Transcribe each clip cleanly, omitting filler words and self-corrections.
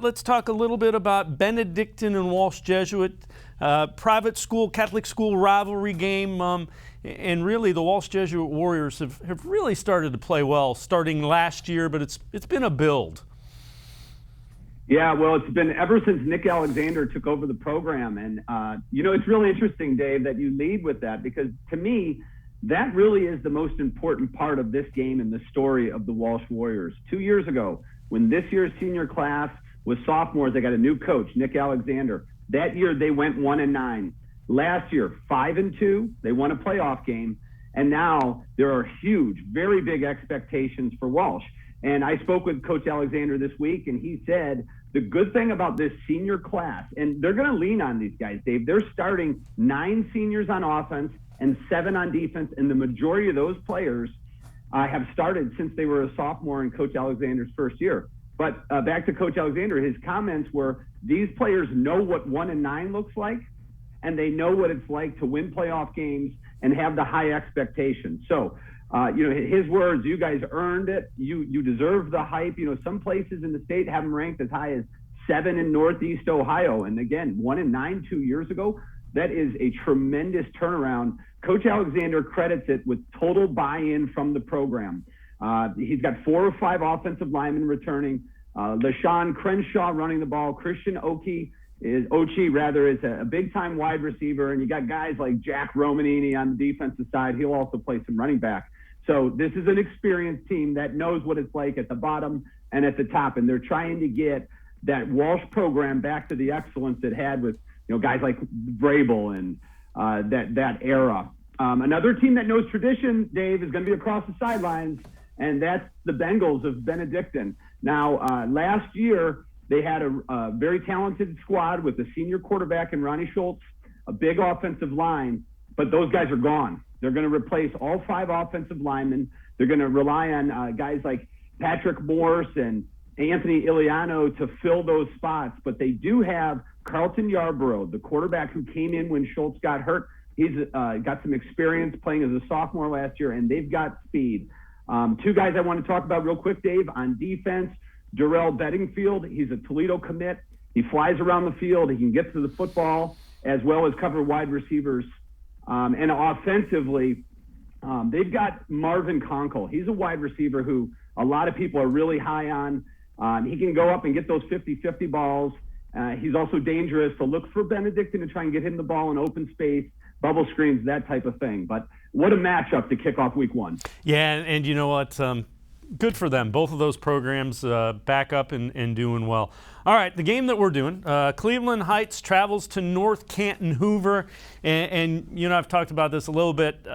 Let's talk a little bit about Benedictine and Walsh Jesuit, private school, Catholic school rivalry game. And really the Walsh Jesuit Warriors have really started to play well starting last year, but it's been a build. Yeah, well, it's been ever since Nick Alexander took over the program. And, it's really interesting, Dave, that you lead with that, because to me, that really is the most important part of this game and the story of the Walsh Warriors. 2 years ago, when this year's senior class was sophomores, they got a new coach, Nick Alexander. That year, they went 1-9. Last year, 5-2. They won a playoff game. And now there are huge, very big expectations for Walsh. And I spoke with Coach Alexander this week, and he said the good thing about this senior class, and they're going to lean on these guys, Dave, they're starting 9 seniors on offense and 7 on defense, and the majority of those players have started since they were a sophomore in Coach Alexander's first year. But back to Coach Alexander, his comments were these players know what 1-9 looks like, and they know what it's like to win playoff games and have the high expectations. So, his words, you guys earned it. You deserve the hype. Some places in the state have them ranked as high as 7 in Northeast Ohio. And again, 1-9 2 years ago. That is a tremendous turnaround. Coach Alexander credits it with total buy-in from the program. He's got 4 or 5 offensive linemen returning. LaShawn Crenshaw running the ball. Christian Ochi is a big-time wide receiver. And you got guys like Jack Romanini on the defensive side. He'll also play some running back. So this is an experienced team that knows what it's like at the bottom and at the top. And they're trying to get that Walsh program back to the excellence it had with guys like Vrabel and that era. Another team that knows tradition, Dave, is going to be across the sidelines, and that's the Bengals of Benedictine. Now, last year, they had a very talented squad with a senior quarterback in Ronnie Schultz, a big offensive line, but those guys are gone. They're going to replace all 5 offensive linemen. They're going to rely on guys like Patrick Morse and Anthony Iliano to fill those spots, but they do have Carlton Yarborough, the quarterback who came in when Schultz got hurt. He's got some experience playing as a sophomore last year, and they've got speed. 2 guys I want to talk about real quick, Dave, on defense. Darrell Bedingfield, he's a Toledo commit. He flies around the field. He can get to the football as well as cover wide receivers. And offensively, they've got Marvin Conkle. He's a wide receiver who a lot of people are really high on. He can go up and get those 50-50 balls. He's also dangerous, so look for Benedictine to try and get him the ball in open space, bubble screens, that type of thing. But what a matchup to kick off week 1. Yeah, and you know what? Good for them. Both of those programs back up and doing well. All right, the game that we're doing, Cleveland Heights travels to North Canton Hoover. And I've talked about this a little bit.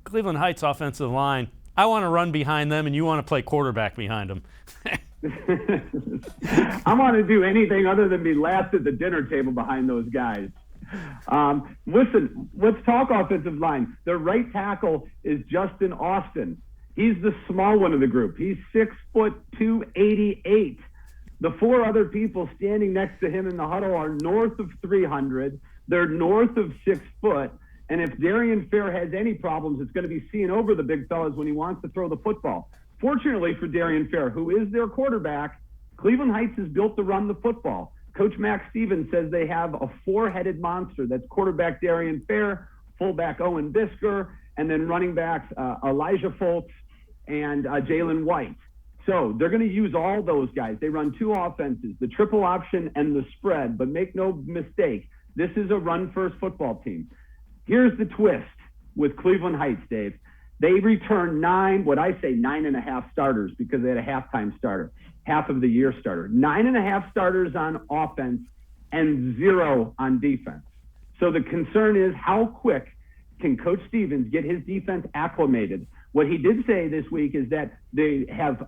Cleveland Heights offensive line, I want to run behind them, and you want to play quarterback behind them. I want to do anything other than be last at the dinner table behind those guys. Listen, let's talk offensive line. Their right tackle is Justin Austin. He's the small one of the group. He's 6'2", 88. The 4 other people standing next to him in the huddle are north of 300. They're north of 6 foot. And if Darian Fair has any problems, it's going to be seeing over the big fellas when he wants to throw the football. Fortunately for Darian Fair, who is their quarterback, Cleveland Heights is built to run the football. Coach Max Stevens says they have a 4-headed monster. That's quarterback Darian Fair, fullback Owen Bisker, and then running backs Elijah Foltz and Jalen White. So they're going to use all those guys. They run 2 offenses, the triple option and the spread, but make no mistake, this is a run-first football team. Here's the twist with Cleveland Heights, Dave. They return 9.5 starters because they had a halftime starter, half of the year starter. 9.5 starters on offense and 0 on defense. So the concern is how quick can Coach Stevens get his defense acclimated? What he did say this week is that they have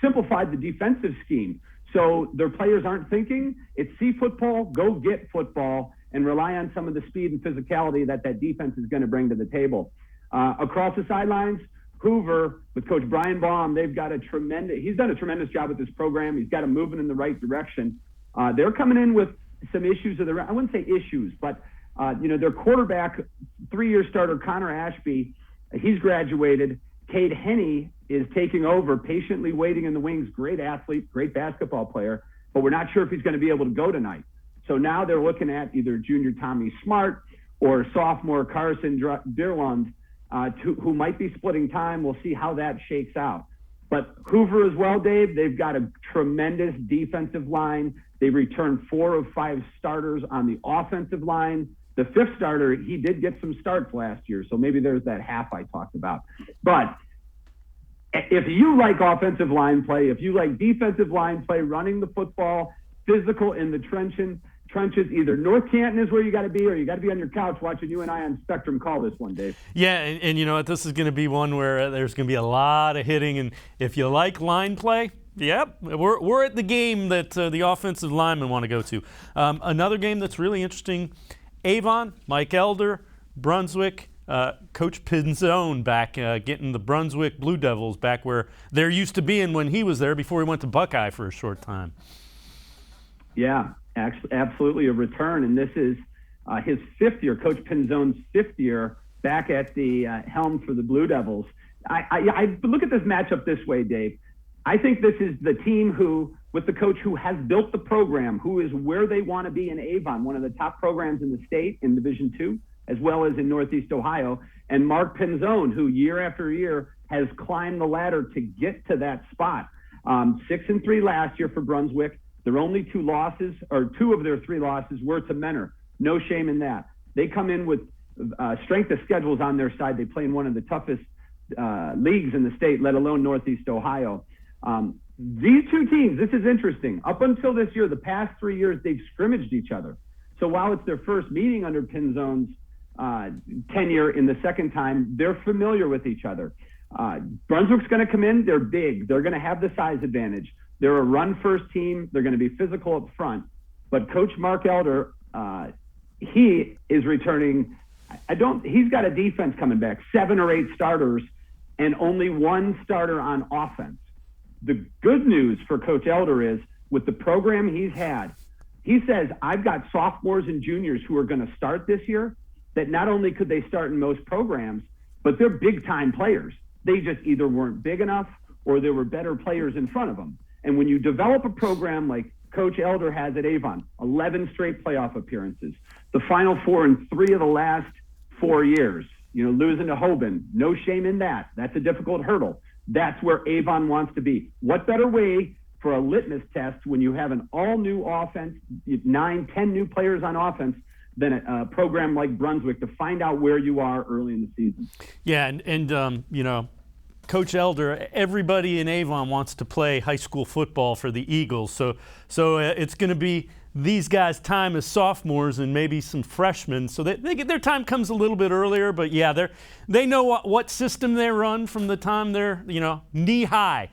simplified the defensive scheme. So their players aren't thinking, it's see football, go get football, and rely on some of the speed and physicality that defense is going to bring to the table. Across the sidelines, Hoover with Coach Brian Baum, he's done a tremendous job with this program. He's got them moving in the right direction. They're coming in with some issues I wouldn't say issues, but their quarterback, 3-year starter Connor Ashby, he's graduated. Cade Henney is taking over, patiently waiting in the wings. Great athlete, great basketball player. but we're not sure if he's going to be able to go tonight. So now they're looking at either junior Tommy Smart or sophomore Carson Deerlund, who might be splitting time. We'll see how that shakes out. But Hoover as well, Dave, they've got a tremendous defensive line. They returned 4 of 5 starters on the offensive line. The 5th starter, he did get some starts last year, so maybe there's that half I talked about. But if you like offensive line play, if you like defensive line play, running the football, physical in the trenches, either North Canton is where you got to be, or you got to be on your couch watching you and I on Spectrum call this one, Dave. Yeah, and you know what? This is going to be one where there's going to be a lot of hitting, and if you like line play, yep, we're at the game that the offensive linemen want to go to. Another game that's really interesting, Avon, Mike Elder, Brunswick, Coach Pinzone back getting the Brunswick Blue Devils back where they're used to being when he was there before he went to Buckeye for a short time. Yeah, absolutely a return, and this is his 5th year, Coach Pinzone's 5th year back at the helm for the Blue Devils. I look at this matchup this way, Dave. I think this is the team who, with the coach who has built the program, who is where they want to be in Avon, one of the top programs in the state in Division II, as well as in Northeast Ohio, and Mark Pinzone, who year after year has climbed the ladder to get to that spot. 6-3 last year for Brunswick. Their only 2 losses, or 2 of their 3 losses, were to Menor. No shame in that. They come in with strength of schedules on their side. They play in one of the toughest leagues in the state, let alone Northeast Ohio. These 2 teams, this is interesting. Up until this year, the past 3 years, they've scrimmaged each other. So while it's their first meeting under Pinzone's tenure in the second time, they're familiar with each other. Brunswick's going to come in. They're big. They're going to have the size advantage. They're a run-first team. They're going to be physical up front. But Coach Mark Elder, he is returning. He's got a defense coming back, 7 or 8 starters, and only 1 starter on offense. The good news for Coach Elder is, with the program he's had, he says, I've got sophomores and juniors who are going to start this year that not only could they start in most programs, but they're big-time players. They just either weren't big enough or there were better players in front of them. And when you develop a program like Coach Elder has at Avon, 11 straight playoff appearances, the Final Four in 3 of the last 4 years, losing to Hoban, no shame in that. That's a difficult hurdle. That's where Avon wants to be. What better way for a litmus test when you have an all-new offense, 9, 10 new players on offense, than a program like Brunswick to find out where you are early in the season? Yeah, and Coach Elder, everybody in Avon wants to play high school football for the Eagles. So it's going to be these guys' time as sophomores and maybe some freshmen. So they get their time comes a little bit earlier, but yeah, they know what system they run from the time they're knee high.